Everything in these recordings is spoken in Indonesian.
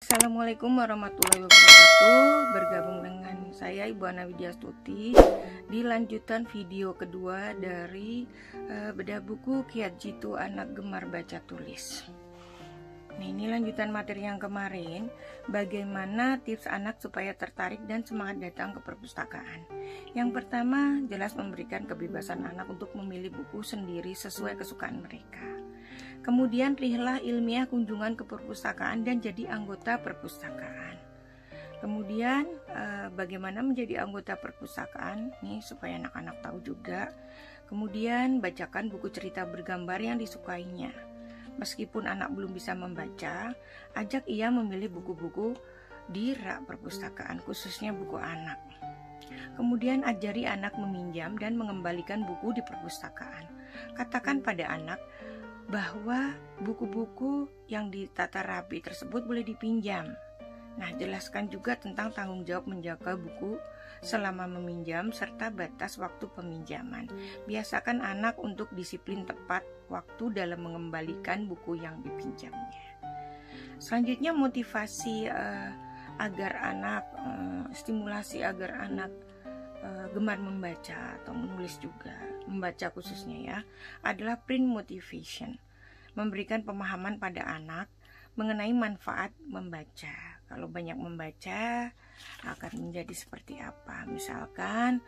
Assalamualaikum warahmatullahi wabarakatuh. Bergabung dengan saya Ibu Ana Widyastuti di lanjutan video kedua dari bedah buku Kiat Jitu Anak Gemar Baca Tulis. Nah, ini lanjutan materi yang kemarin, bagaimana tips anak supaya tertarik dan semangat datang ke perpustakaan. Yang pertama, jelas memberikan kebebasan anak untuk memilih buku sendiri sesuai kesukaan mereka. Kemudian pilihlah ilmiah kunjungan ke perpustakaan dan jadi anggota perpustakaan. Kemudian bagaimana menjadi anggota perpustakaan, nih supaya anak-anak tahu juga. Kemudian bacakan buku cerita bergambar yang disukainya. Meskipun anak belum bisa membaca, ajak ia memilih buku-buku di rak perpustakaan, khususnya buku anak. Kemudian ajari anak meminjam dan mengembalikan buku di perpustakaan. Katakan pada anak bahwa buku-buku yang ditata rapi tersebut boleh dipinjam. Nah, jelaskan juga tentang tanggung jawab menjaga buku selama meminjam serta batas waktu peminjaman. Biasakan anak untuk disiplin tepat waktu dalam mengembalikan buku yang dipinjamnya. Selanjutnya motivasi agar anak, stimulasi agar anak gemar membaca atau menulis juga, membaca khususnya ya, adalah print motivation. Memberikan pemahaman pada anak mengenai manfaat membaca. Kalau banyak membaca akan menjadi seperti apa? Misalkan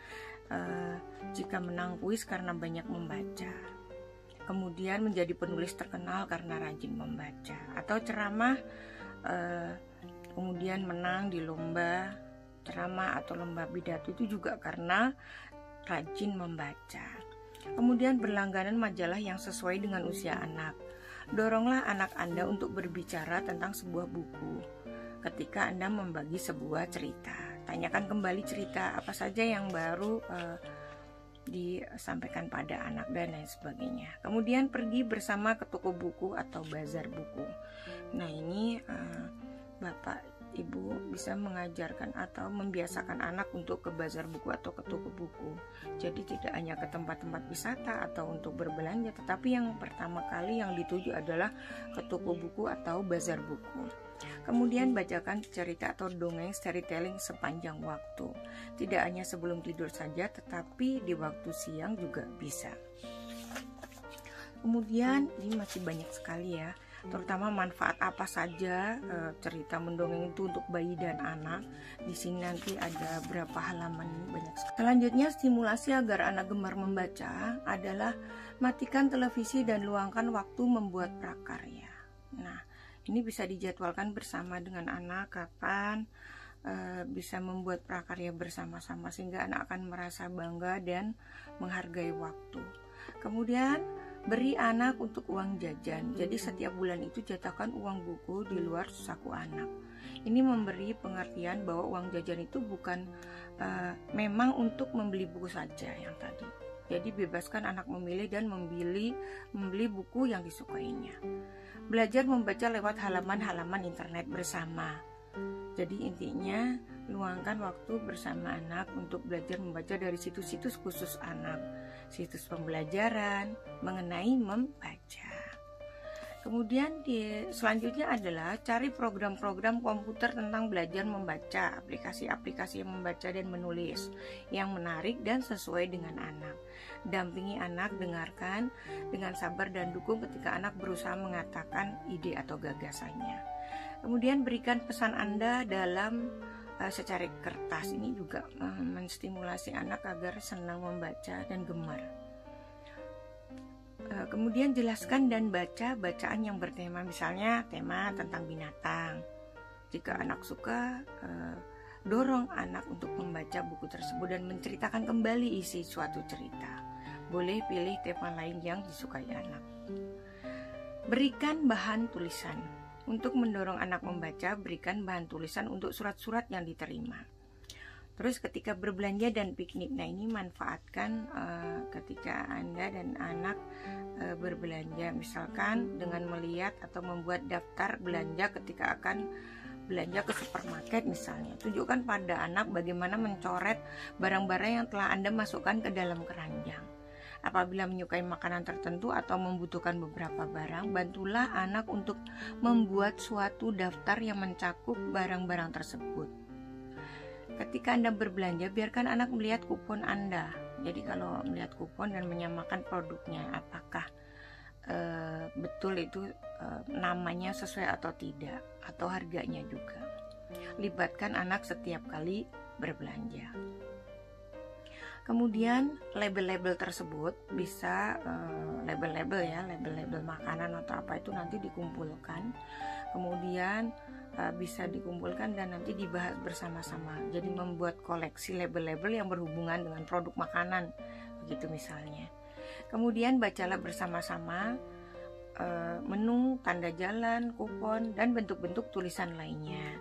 jika menang kuis karena banyak membaca, kemudian menjadi penulis terkenal karena rajin membaca, atau ceramah kemudian menang di lomba ceramah atau lomba pidato itu juga karena rajin membaca. Kemudian berlangganan majalah yang sesuai dengan usia anak. Doronglah anak Anda untuk berbicara tentang sebuah buku ketika Anda membagi sebuah cerita. Tanyakan kembali cerita apa saja yang baru disampaikan pada anak dan lain sebagainya. Kemudian pergi bersama ke toko buku atau bazar buku. Nah, ini Bapak Ibu bisa mengajarkan atau membiasakan anak untuk ke bazar buku atau ke toko buku. Jadi tidak hanya ke tempat-tempat wisata atau untuk berbelanja, tetapi yang pertama kali yang dituju adalah ke toko buku atau bazar buku. Kemudian bacakan cerita atau dongeng storytelling sepanjang waktu. Tidak hanya sebelum tidur saja, tetapi di waktu siang juga bisa. Kemudian ini masih banyak sekali ya, terutama manfaat apa saja cerita mendongeng itu untuk bayi dan anak. Di sini nanti ada berapa halaman, ini banyak sekali. Selanjutnya, stimulasi agar anak gemar membaca adalah matikan televisi dan luangkan waktu membuat prakarya. Nah, ini bisa dijadwalkan bersama dengan anak kapan bisa membuat prakarya bersama-sama, sehingga anak akan merasa bangga dan menghargai waktu. Kemudian beri anak untuk uang jajan. Jadi setiap bulan itu jatahkan uang buku di luar saku anak. Ini memberi pengertian bahwa uang jajan itu bukan memang untuk membeli buku saja yang tadi. Jadi bebaskan anak memilih dan membeli buku yang disukainya. Belajar membaca lewat halaman-halaman internet bersama. Jadi intinya luangkan waktu bersama anak untuk belajar membaca dari situs-situs khusus anak, situs pembelajaran mengenai membaca. Kemudian selanjutnya adalah cari program-program komputer tentang belajar membaca, aplikasi-aplikasi yang membaca dan menulis yang menarik dan sesuai dengan anak. Dampingi anak, dengarkan dengan sabar dan dukung ketika anak berusaha mengatakan ide atau gagasannya. Kemudian berikan pesan Anda dalam secara kertas. Ini juga menstimulasi anak agar senang membaca dan gemar. Kemudian jelaskan dan baca bacaan yang bertema, misalnya tema tentang binatang. Jika anak suka, dorong anak untuk membaca buku tersebut dan menceritakan kembali isi suatu cerita. Boleh pilih tema lain yang disukai anak. Berikan bahan tulisan. Untuk mendorong anak membaca, berikan bahan tulisan untuk surat-surat yang diterima. Terus ketika berbelanja dan piknik, nah ini manfaatkan ketika Anda dan anak berbelanja, misalkan dengan melihat atau membuat daftar belanja ketika akan belanja ke supermarket misalnya. Tunjukkan pada anak bagaimana mencoret barang-barang yang telah Anda masukkan ke dalam keranjang. Apabila menyukai makanan tertentu atau membutuhkan beberapa barang, bantulah anak untuk membuat suatu daftar yang mencakup barang-barang tersebut. Ketika Anda berbelanja, biarkan anak melihat kupon Anda. Jadi kalau melihat kupon dan menyamakan produknya, apakah betul itu namanya sesuai atau tidak, atau harganya juga. Libatkan anak setiap kali berbelanja. Kemudian label-label tersebut bisa label-label makanan atau apa itu nanti dikumpulkan. Kemudian bisa dikumpulkan dan nanti dibahas bersama-sama. Jadi membuat koleksi label-label yang berhubungan dengan produk makanan, begitu misalnya. Kemudian bacalah bersama-sama menu, tanda jalan, kupon, dan bentuk-bentuk tulisan lainnya.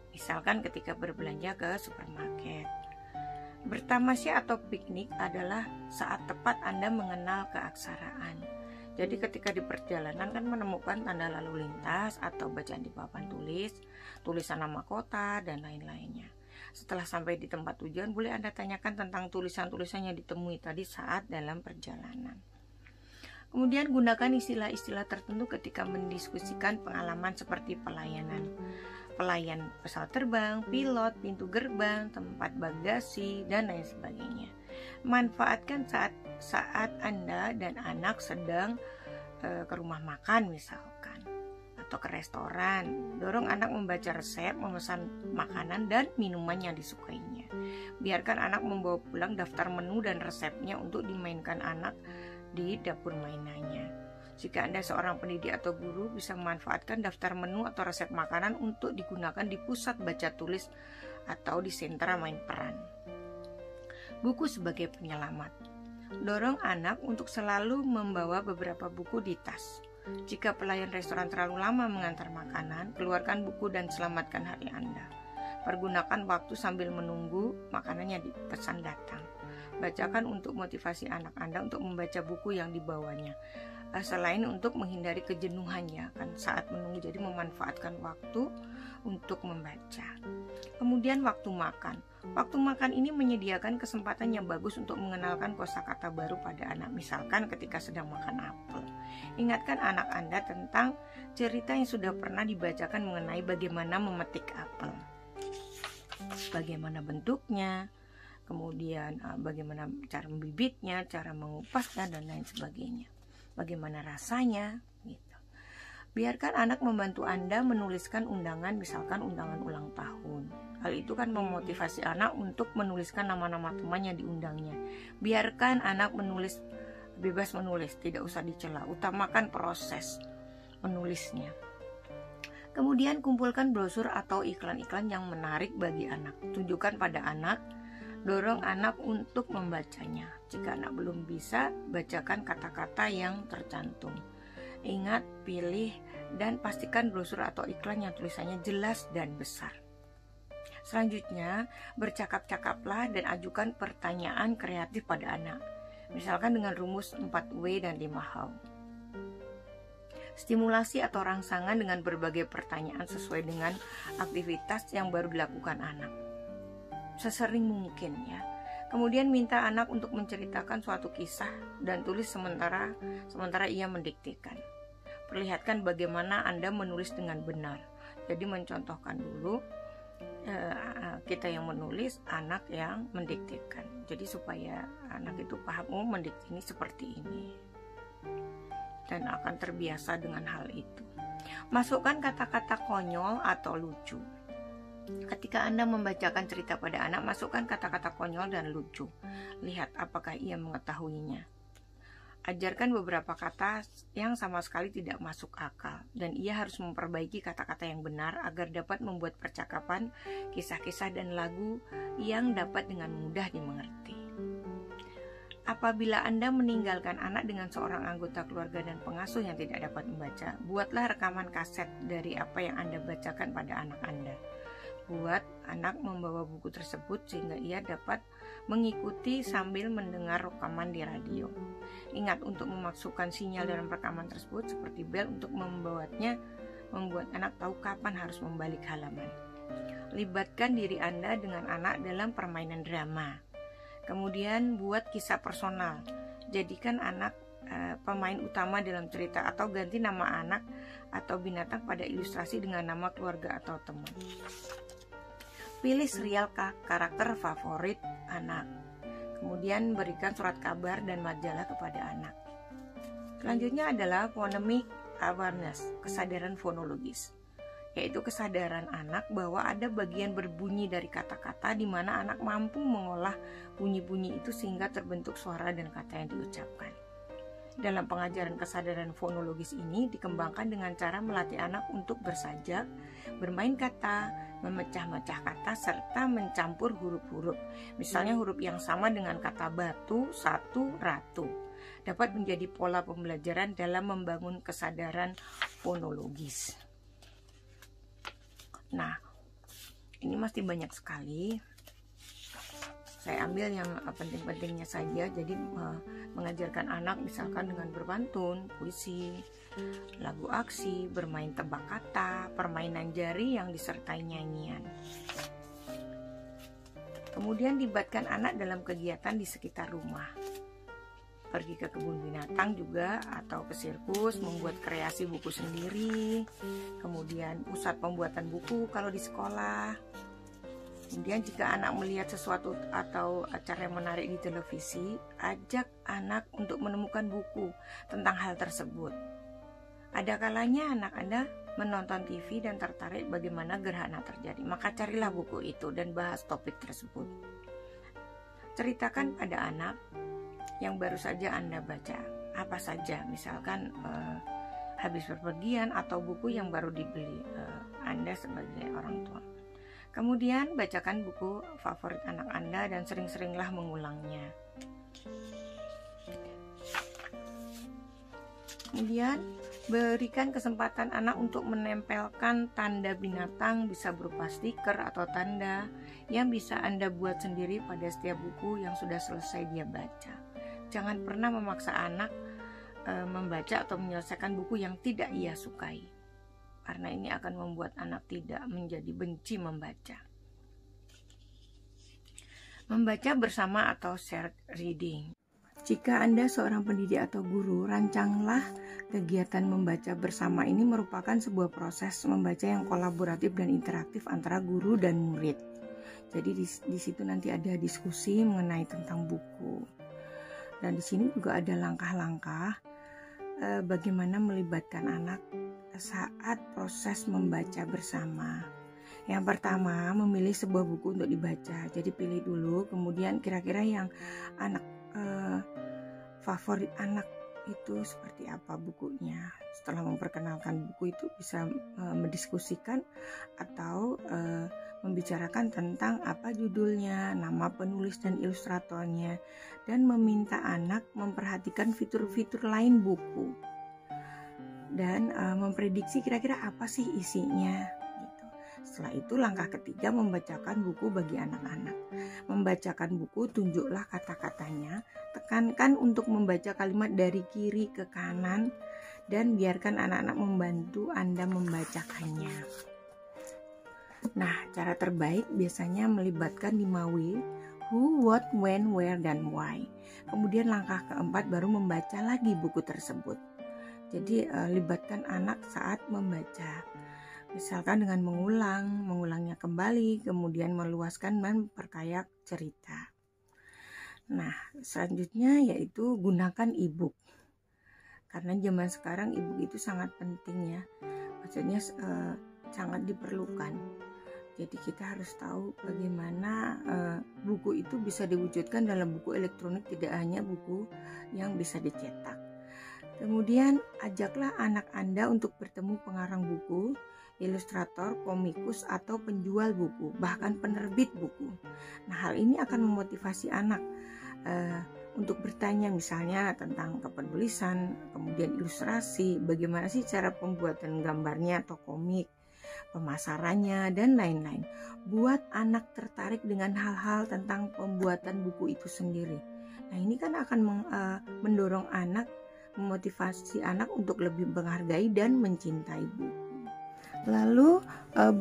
Misalkan ketika berbelanja ke supermarket. Bertamasya atau piknik adalah saat tepat Anda mengenal keaksaraan. Jadi ketika di perjalanan kan menemukan tanda lalu lintas atau bacaan di papan tulis, tulisan nama kota, dan lain-lainnya. Setelah sampai di tempat tujuan, boleh Anda tanyakan tentang tulisan-tulisan yang ditemui tadi saat dalam perjalanan. Kemudian gunakan istilah-istilah tertentu ketika mendiskusikan pengalaman seperti pelayan pesawat terbang, pilot, pintu gerbang, tempat bagasi, dan lain sebagainya. Manfaatkan saat Anda dan anak sedang ke rumah makan misalkan, atau ke restoran. Dorong anak membaca resep, memesan makanan dan minuman yang disukainya. Biarkan anak membawa pulang daftar menu dan resepnya untuk dimainkan anak di dapur mainannya. Jika Anda seorang pendidik atau guru, bisa memanfaatkan daftar menu atau resep makanan untuk digunakan di pusat baca tulis atau di sentra main peran. Buku sebagai penyelamat. Dorong anak untuk selalu membawa beberapa buku di tas. Jika pelayan restoran terlalu lama mengantar makanan, keluarkan buku dan selamatkan hari Anda. Pergunakan waktu sambil menunggu makanan yang dipesan datang. Bacakan untuk motivasi anak Anda untuk membaca buku yang dibawanya. Selain untuk menghindari kejenuhannya kan saat menunggu, jadi memanfaatkan waktu untuk membaca. Kemudian waktu makan. Waktu makan ini menyediakan kesempatan yang bagus untuk mengenalkan kosakata baru pada anak. Misalkan ketika sedang makan apel. Ingatkan anak Anda tentang cerita yang sudah pernah dibacakan mengenai bagaimana memetik apel. Bagaimana bentuknya, kemudian bagaimana cara membibitnya, cara mengupasnya, dan lain sebagainya. Bagaimana rasanya gitu. Biarkan anak membantu Anda menuliskan undangan, misalkan undangan ulang tahun. Hal itu kan memotivasi anak untuk menuliskan nama-nama teman yang diundangnya. Biarkan anak menulis, bebas menulis, tidak usah dicela. Utamakan proses menulisnya. Kemudian kumpulkan brosur atau iklan-iklan yang menarik bagi anak. Tunjukkan pada anak. Dorong anak untuk membacanya. Jika anak belum bisa, bacakan kata-kata yang tercantum. Ingat, pilih, dan pastikan brosur atau iklan yang tulisannya jelas dan besar. Selanjutnya, bercakap-cakaplah dan ajukan pertanyaan kreatif pada anak. Misalkan dengan rumus 4W dan 5 how. Stimulasi atau rangsangan dengan berbagai pertanyaan sesuai dengan aktivitas yang baru dilakukan anak. Sesering mungkin ya. Kemudian minta anak untuk menceritakan suatu kisah dan tulis sementara ia mendiktekan. Perlihatkan bagaimana Anda menulis dengan benar. Jadi mencontohkan dulu kita yang menulis, anak yang mendiktekan. Jadi supaya anak itu paham, oh mendikte ini seperti ini. Dan akan terbiasa dengan hal itu. Masukkan kata-kata konyol atau lucu. Ketika Anda membacakan cerita pada anak, masukkan kata-kata konyol dan lucu. Lihat apakah ia mengetahuinya. Ajarkan beberapa kata yang sama sekali tidak masuk akal, dan ia harus memperbaiki kata-kata yang benar agar dapat membuat percakapan, kisah-kisah, dan lagu yang dapat dengan mudah dimengerti. Apabila Anda meninggalkan anak dengan seorang anggota keluarga dan pengasuh yang tidak dapat membaca, buatlah rekaman kaset dari apa yang Anda bacakan pada anak Anda. Buat anak membawa buku tersebut sehingga ia dapat mengikuti sambil mendengar rekaman di radio. Ingat untuk memasukkan sinyal dalam rekaman tersebut seperti bel untuk membuat anak tahu kapan harus membalik halaman. Libatkan diri Anda dengan anak dalam permainan drama. Kemudian buat kisah personal. jadikan anak pemain utama dalam cerita, atau ganti nama anak atau binatang pada ilustrasi dengan nama keluarga atau teman. Pilih serial karakter favorit anak. Kemudian berikan surat kabar dan majalah kepada anak. Selanjutnya adalah phonemic awareness, kesadaran fonologis, yaitu kesadaran anak bahwa ada bagian berbunyi dari kata-kata di mana anak mampu mengolah bunyi-bunyi itu sehingga terbentuk suara dan kata yang diucapkan. Dalam pengajaran kesadaran fonologis ini dikembangkan dengan cara melatih anak untuk bersajak, bermain kata, memecah-mecah kata, serta mencampur huruf-huruf. Misalnya huruf yang sama dengan kata batu, satu, ratu. Dapat menjadi pola pembelajaran dalam membangun kesadaran fonologis. Nah, ini masih banyak sekali. Saya ambil yang penting-pentingnya saja. Jadi mengajarkan anak misalkan dengan berpantun, puisi, lagu aksi, bermain tebak kata, permainan jari yang disertai nyanyian. Kemudian libatkan anak dalam kegiatan di sekitar rumah. Pergi ke kebun binatang juga, atau ke sirkus, membuat kreasi buku sendiri. Kemudian pusat pembuatan buku kalau di sekolah. Kemudian jika anak melihat sesuatu atau acara yang menarik di televisi, ajak anak untuk menemukan buku tentang hal tersebut. Ada kalanya anak Anda menonton TV dan tertarik bagaimana gerhana terjadi, maka carilah buku itu dan bahas topik tersebut. Ceritakan pada anak yang baru saja Anda baca, apa saja, misalkan habis bepergian atau buku yang baru dibeli Anda sebagai orang tua. Kemudian bacakan buku favorit anak Anda dan sering-seringlah mengulangnya. Kemudian berikan kesempatan anak untuk menempelkan tanda binatang, bisa berupa stiker atau tanda yang bisa Anda buat sendiri pada setiap buku yang sudah selesai dia baca. Jangan pernah memaksa anak membaca atau menyelesaikan buku yang tidak ia sukai, karena ini akan membuat anak tidak menjadi benci membaca. Membaca bersama atau shared reading. Jika Anda seorang pendidik atau guru, rancanglah kegiatan membaca bersama. Ini merupakan sebuah proses membaca yang kolaboratif dan interaktif antara guru dan murid. Jadi di situ nanti ada diskusi mengenai tentang buku. Dan di sini juga ada langkah-langkah bagaimana melibatkan anak saat proses membaca bersama. Yang pertama, memilih sebuah buku untuk dibaca. Jadi pilih dulu, kemudian kira-kira yang anak favorit anak itu seperti apa bukunya. Setelah memperkenalkan buku itu, bisa mendiskusikan atau membicarakan tentang apa judulnya, nama penulis dan ilustratornya, dan meminta anak memperhatikan fitur-fitur lain buku dan memprediksi kira-kira apa sih isinya gitu. Setelah itu langkah ketiga, membacakan buku bagi anak-anak. Membacakan buku, tunjuklah kata-katanya, tekankan untuk membaca kalimat dari kiri ke kanan, dan biarkan anak-anak membantu Anda membacakannya. Nah, cara terbaik biasanya melibatkan 5W, who, what, when, where, dan why. Kemudian langkah keempat baru membaca lagi buku tersebut. Jadi libatkan anak saat membaca, misalkan dengan mengulangnya kembali, kemudian meluaskan dan memperkaya cerita. Nah, selanjutnya yaitu gunakan e-book. Karena zaman sekarang e-book itu sangat penting ya, maksudnya sangat diperlukan. Jadi kita harus tahu bagaimana buku itu bisa diwujudkan dalam buku elektronik, tidak hanya buku yang bisa dicetak. Kemudian ajaklah anak Anda untuk bertemu pengarang buku, ilustrator, komikus, atau penjual buku, bahkan penerbit buku. Nah, hal ini akan memotivasi anak untuk bertanya misalnya tentang kepenulisan, kemudian ilustrasi, bagaimana sih cara pembuatan gambarnya atau komik, pemasarannya, dan lain-lain. Buat anak tertarik dengan hal-hal tentang pembuatan buku itu sendiri. Nah, ini kan akan mendorong anak, memotivasi anak untuk lebih menghargai dan mencintai buku. Lalu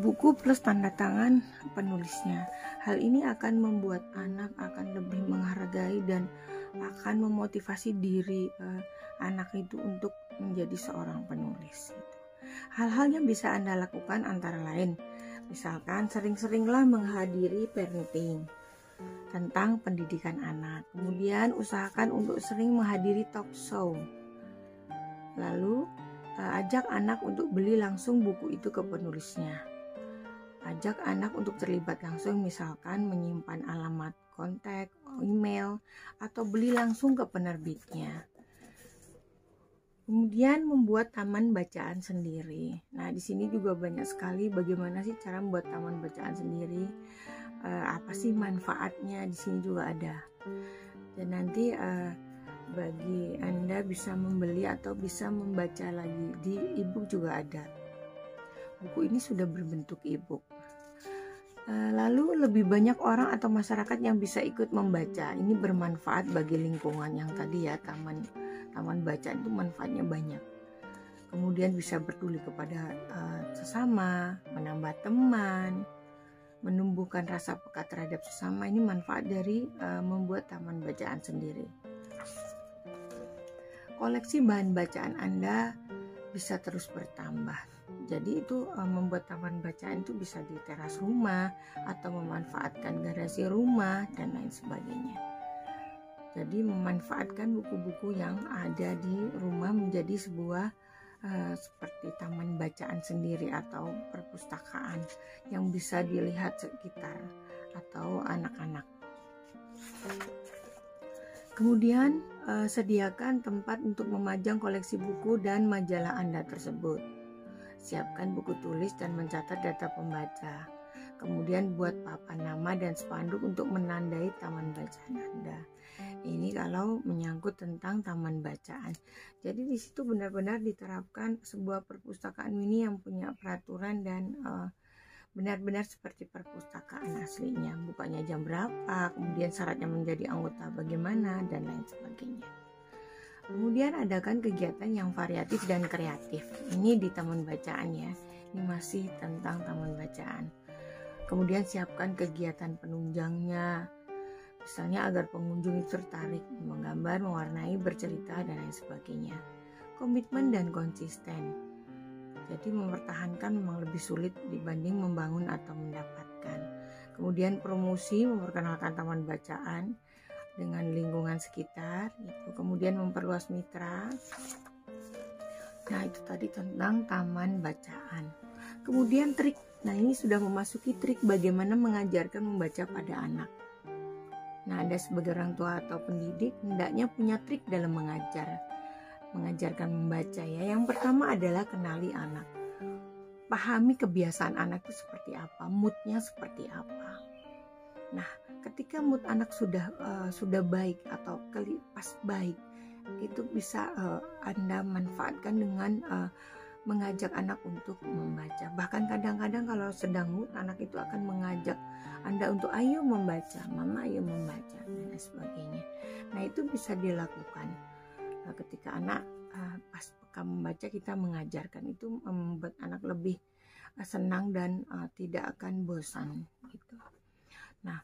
buku plus tanda tangan penulisnya. Hal ini akan membuat anak akan lebih menghargai dan akan memotivasi diri anak itu untuk menjadi seorang penulis gitu. Hal-hal yang bisa Anda lakukan antara lain, misalkan sering-seringlah menghadiri parenting tentang pendidikan anak. Kemudian usahakan untuk sering menghadiri talk show. Lalu ajak anak untuk beli langsung buku itu ke penulisnya. Ajak anak untuk terlibat langsung, misalkan menyimpan alamat kontak, email, atau beli langsung ke penerbitnya. Kemudian membuat taman bacaan sendiri. Nah, di sini juga banyak sekali bagaimana sih cara membuat taman bacaan sendiri. Apa sih manfaatnya, di sini juga ada. Dan nanti bagi Anda bisa membeli atau bisa membaca lagi, di e-book juga ada. Buku ini sudah berbentuk e-book. Lalu lebih banyak orang atau masyarakat yang bisa ikut membaca. Ini bermanfaat bagi lingkungan yang tadi ya, taman bacaan itu manfaatnya banyak. Kemudian bisa peduli kepada sesama, menambah teman, menumbuhkan rasa peka terhadap sesama. Ini manfaat dari membuat taman bacaan sendiri. Koleksi bahan bacaan Anda bisa terus bertambah. Jadi itu membuat taman bacaan itu bisa di teras rumah atau memanfaatkan garasi rumah dan lain sebagainya. Jadi memanfaatkan buku-buku yang ada di rumah menjadi sebuah seperti taman bacaan sendiri atau perpustakaan yang bisa dilihat sekitar atau anak-anak. Kemudian sediakan tempat untuk memajang koleksi buku dan majalah Anda tersebut. Siapkan buku tulis dan mencatat data pembaca. Kemudian buat papan nama dan spanduk untuk menandai taman bacaan Anda. Ini kalau menyangkut tentang taman bacaan. Jadi di situ benar-benar diterapkan sebuah perpustakaan mini yang punya peraturan dan benar-benar seperti perpustakaan aslinya. Bukanya jam berapa, kemudian syaratnya menjadi anggota bagaimana, dan lain sebagainya. Kemudian adakan kegiatan yang variatif dan kreatif. Ini di taman bacaan ya. Ini masih tentang taman bacaan. Kemudian siapkan kegiatan penunjangnya. Misalnya agar pengunjung itu tertarik menggambar, mewarnai, bercerita, dan lain sebagainya. Komitmen dan konsisten. Jadi mempertahankan memang lebih sulit dibanding membangun atau mendapatkan. Kemudian promosi, memperkenalkan taman bacaan dengan lingkungan sekitar gitu. Kemudian memperluas mitra. Nah, itu tadi tentang taman bacaan. Kemudian trik. Nah, ini sudah memasuki trik bagaimana mengajarkan membaca pada anak. Nah, Anda sebagai orang tua atau pendidik hendaknya punya trik dalam mengajarkan membaca ya. Yang pertama adalah kenali anak. Pahami kebiasaan anak itu seperti apa, moodnya seperti apa. Nah, ketika mood anak sudah baik atau pas baik, itu bisa Anda manfaatkan dengan mengajak anak untuk membaca. Bahkan kadang-kadang kalau sedang mood, anak itu akan mengajak Anda untuk ayo membaca, mama ayo membaca, dan lain sebagainya. Nah, itu bisa dilakukan ketika anak pas peka membaca, kita mengajarkan, itu membuat anak lebih senang dan tidak akan bosan gitu. Nah,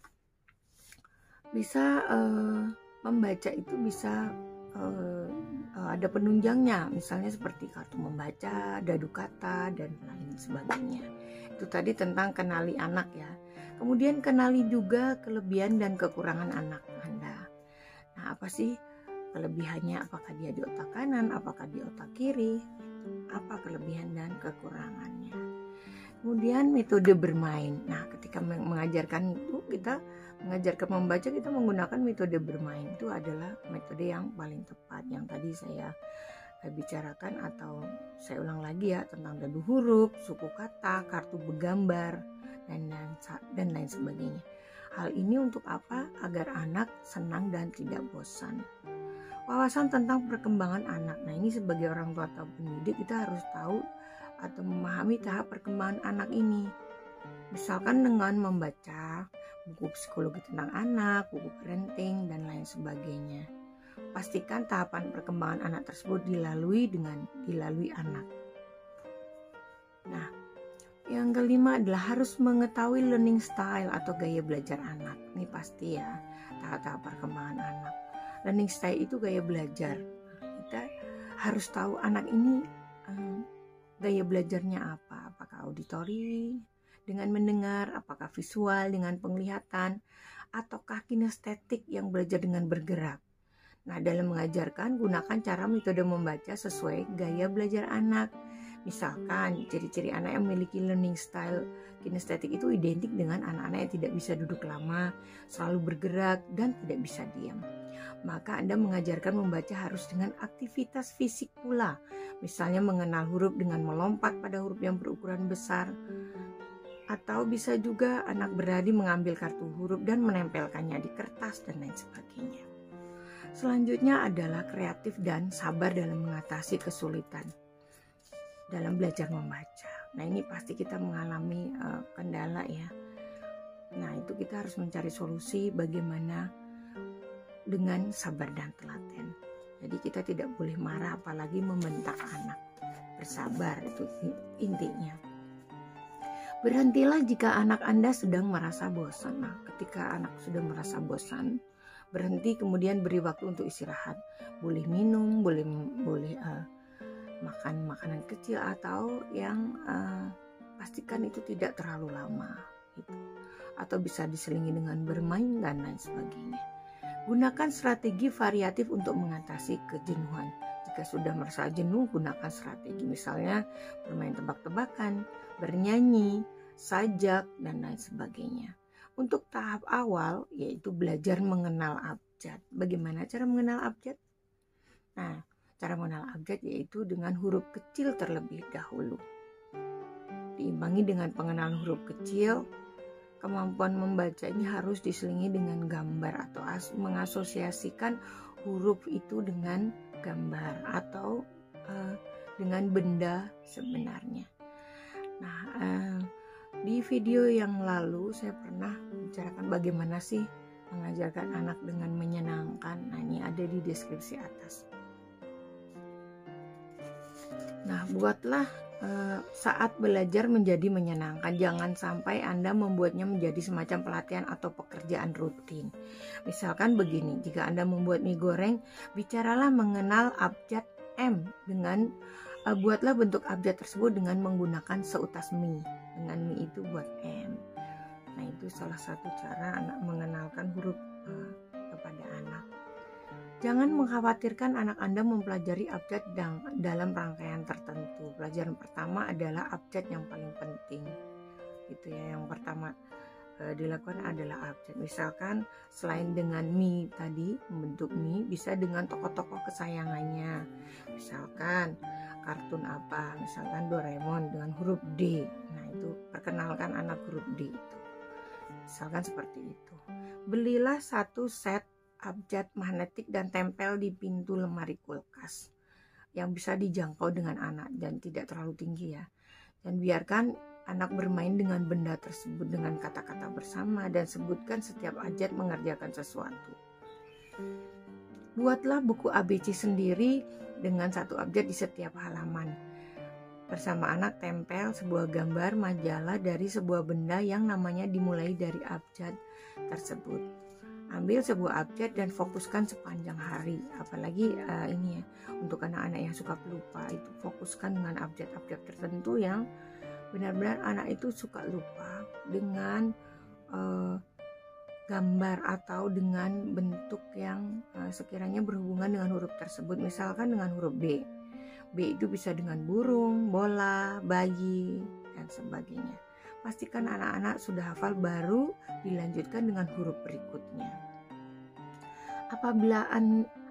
bisa membaca itu bisa ada penunjangnya, misalnya seperti kartu membaca, dadu kata, dan lain sebagainya. Itu tadi tentang kenali anak ya. Kemudian kenali juga kelebihan dan kekurangan anak Anda. Nah, apa sih kelebihannya? Apakah dia di otak kanan, apakah di otak kiri? Apa kelebihan dan kekurangannya? Kemudian metode bermain. Nah, ketika mengajarkan itu, kita mengajarkan membaca, kita menggunakan metode bermain. Itu adalah metode yang paling tepat, yang tadi saya bicarakan, atau saya ulang lagi ya, tentang dadu huruf, suku kata, kartu bergambar, dan lain sebagainya. Hal ini untuk apa? Agar anak senang dan tidak bosan. Wawasan tentang perkembangan anak. Nah, ini sebagai orang tua atau pendidik, kita harus tahu atau memahami tahap perkembangan anak ini. Misalkan dengan membaca buku psikologi tentang anak, buku parenting, dan lain sebagainya. Pastikan tahapan perkembangan anak tersebut dilalui anak. Nah, yang kelima adalah harus mengetahui learning style atau gaya belajar anak. Ini pasti ya, tahap-tahap perkembangan anak. Learning style itu gaya belajar. Kita harus tahu anak ini gaya belajarnya apa. Apakah auditori dengan mendengar, apakah visual dengan penglihatan, ataukah kinestetik yang belajar dengan bergerak. Nah, dalam mengajarkan, gunakan cara metode membaca sesuai gaya belajar anak. Misalkan, ciri-ciri anak yang memiliki learning style kinestetik itu identik dengan anak-anak yang tidak bisa duduk lama, selalu bergerak, dan tidak bisa diam. Maka Anda mengajarkan membaca harus dengan aktivitas fisik pula. Misalnya mengenal huruf dengan melompat pada huruf yang berukuran besar. Atau bisa juga anak berlari mengambil kartu huruf dan menempelkannya di kertas dan lain sebagainya. Selanjutnya adalah kreatif dan sabar dalam mengatasi kesulitan dalam belajar membaca. Nah, ini pasti kita mengalami kendala ya. Nah, itu kita harus mencari solusi bagaimana dengan sabar dan telaten. Jadi kita tidak boleh marah apalagi membentak anak. Bersabar itu intinya. Berhentilah jika anak Anda sedang merasa bosan. Nah, ketika anak sudah merasa bosan, berhenti, kemudian beri waktu untuk istirahat. Boleh minum, boleh makan makanan kecil, atau yang pastikan itu tidak terlalu lama gitu. Atau bisa diselingi dengan bermain dan lain sebagainya. Gunakan strategi variatif untuk mengatasi kejenuhan. Jika sudah merasa jenuh, gunakan strategi, misalnya bermain tebak-tebakan, bernyanyi, sajak, dan lain sebagainya. Untuk tahap awal, yaitu belajar mengenal abjad. Bagaimana cara mengenal abjad? Nah, cara mengenal abjad yaitu dengan huruf kecil terlebih dahulu. Diimbangi dengan pengenalan huruf kecil, kemampuan membaca ini harus diselingi dengan gambar atau mengasosiasikan huruf itu dengan gambar atau dengan benda sebenarnya. Nah, di video yang lalu saya pernah membicarakan bagaimana sih mengajarkan anak dengan menyenangkan. Nah, ini ada di deskripsi atas. Nah, buatlah saat belajar menjadi menyenangkan. Jangan sampai Anda membuatnya menjadi semacam pelatihan atau pekerjaan rutin. Misalkan begini, jika Anda membuat mie goreng, bicaralah mengenal abjad M dengan buatlah bentuk abjad tersebut dengan menggunakan seutas mie. Dengan mie itu buat M. Nah, itu salah satu cara anak mengenalkan huruf kepada anak. Jangan mengkhawatirkan anak Anda mempelajari abjad dalam rangkaian tertentu. Pelajaran pertama adalah abjad yang paling penting. Gitu ya, yang pertama dilakukan adalah abjad. Misalkan selain dengan mie tadi, membentuk mie, bisa dengan tokoh-tokoh kesayangannya. Misalkan kartun apa, misalkan Doraemon dengan huruf D. Nah, itu perkenalkan anak huruf D itu. Misalkan seperti itu. Belilah satu set abjad magnetik dan tempel di pintu lemari kulkas yang bisa dijangkau dengan anak dan tidak terlalu tinggi ya. Dan biarkan anak bermain dengan benda tersebut dengan kata-kata bersama dan sebutkan setiap abjad mengerjakan sesuatu. Buatlah buku ABC sendiri dengan satu abjad di setiap halaman. Bersama anak tempel sebuah gambar majalah dari sebuah benda yang namanya dimulai dari abjad tersebut. Ambil sebuah abjad dan fokuskan sepanjang hari. Apalagi ini ya, untuk anak-anak yang suka pelupa, itu fokuskan dengan abjad-abjad tertentu yang benar-benar anak itu suka lupa dengan gambar atau dengan bentuk yang sekiranya berhubungan dengan huruf tersebut. Misalkan dengan huruf B. B itu bisa dengan burung, bola, bayi, dan sebagainya. Pastikan anak-anak sudah hafal, baru dilanjutkan dengan huruf berikutnya. Apabila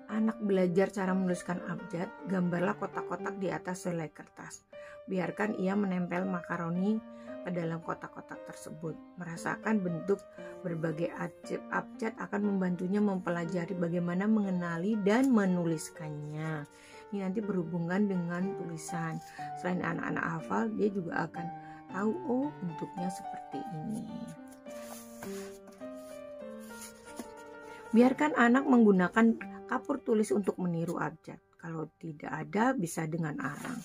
anak belajar cara menuliskan abjad, gambarlah kotak-kotak di atas selai kertas. Biarkan ia menempel makaroni ke dalam kotak-kotak tersebut. Merasakan bentuk berbagai abjad akan membantunya mempelajari bagaimana mengenali dan menuliskannya. Ini nanti berhubungan dengan tulisan. Selain anak-anak hafal, dia juga akan tahu, oh bentuknya seperti ini. Biarkan anak menggunakan kapur tulis untuk meniru abjad. Kalau tidak ada, bisa dengan arang.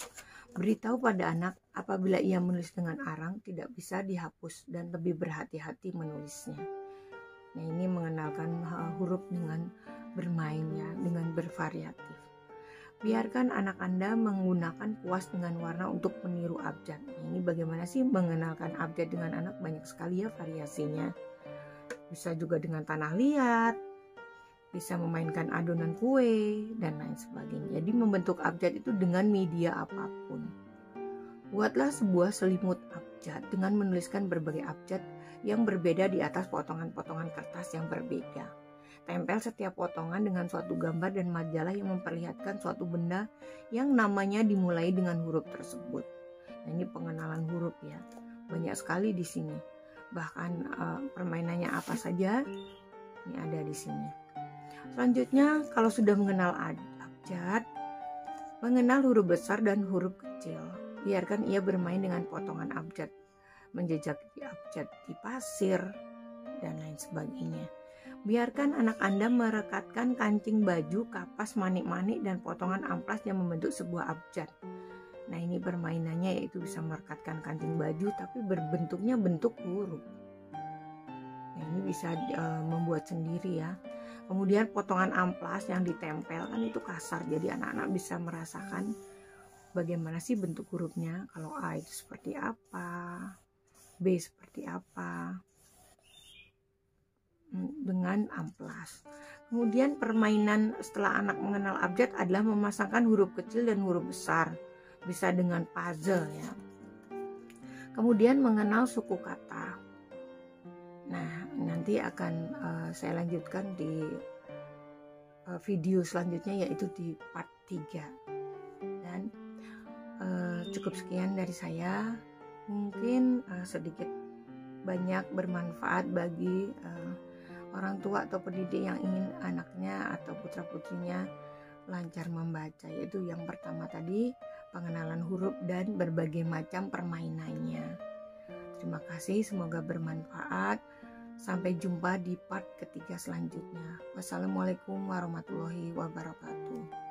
Beritahu pada anak apabila ia menulis dengan arang tidak bisa dihapus dan lebih berhati-hati menulisnya. Nah, ini mengenalkan huruf dengan bermainnya dengan bervariatif. Biarkan anak Anda menggunakan kuas dengan warna untuk meniru abjad. Nah, ini bagaimana sih mengenalkan abjad dengan anak? Banyak sekali ya variasinya. Bisa juga dengan tanah liat, bisa memainkan adonan kue, dan lain sebagainya. Jadi membentuk abjad itu dengan media apapun. Buatlah sebuah selimut abjad dengan menuliskan berbagai abjad yang berbeda di atas potongan-potongan kertas yang berbeda. Tempel setiap potongan dengan suatu gambar dan majalah yang memperlihatkan suatu benda yang namanya dimulai dengan huruf tersebut. Nah, ini pengenalan huruf ya. Banyak sekali di sini. Bahkan permainannya apa saja ini ada di sini. Selanjutnya, kalau sudah mengenal abjad, mengenal huruf besar dan huruf kecil, biarkan ia bermain dengan potongan abjad, menjejaki abjad di pasir, dan lain sebagainya. Biarkan anak Anda merekatkan kancing baju, kapas, manik-manik, dan potongan amplas yang membentuk sebuah abjad. Nah, ini permainannya yaitu bisa merekatkan kancing baju tapi berbentuknya bentuk huruf. Nah, ini bisa membuat sendiri ya. Kemudian potongan amplas yang ditempel kan itu kasar, jadi anak-anak bisa merasakan bagaimana sih bentuk hurufnya. Kalau A itu seperti apa, B seperti apa, dengan amplas. Kemudian permainan setelah anak mengenal abjad adalah memasangkan huruf kecil dan huruf besar, bisa dengan puzzle ya. Kemudian mengenal suku kata. Nah, nanti akan saya lanjutkan di video selanjutnya, yaitu di part 3. Dan cukup sekian dari saya. Mungkin sedikit banyak bermanfaat bagi orang tua atau pendidik yang ingin anaknya atau putra-putrinya lancar membaca, yaitu yang pertama tadi pengenalan huruf dan berbagai macam permainannya. Terima kasih, semoga bermanfaat. Sampai jumpa di part ketiga selanjutnya. Wassalamualaikum warahmatullahi wabarakatuh.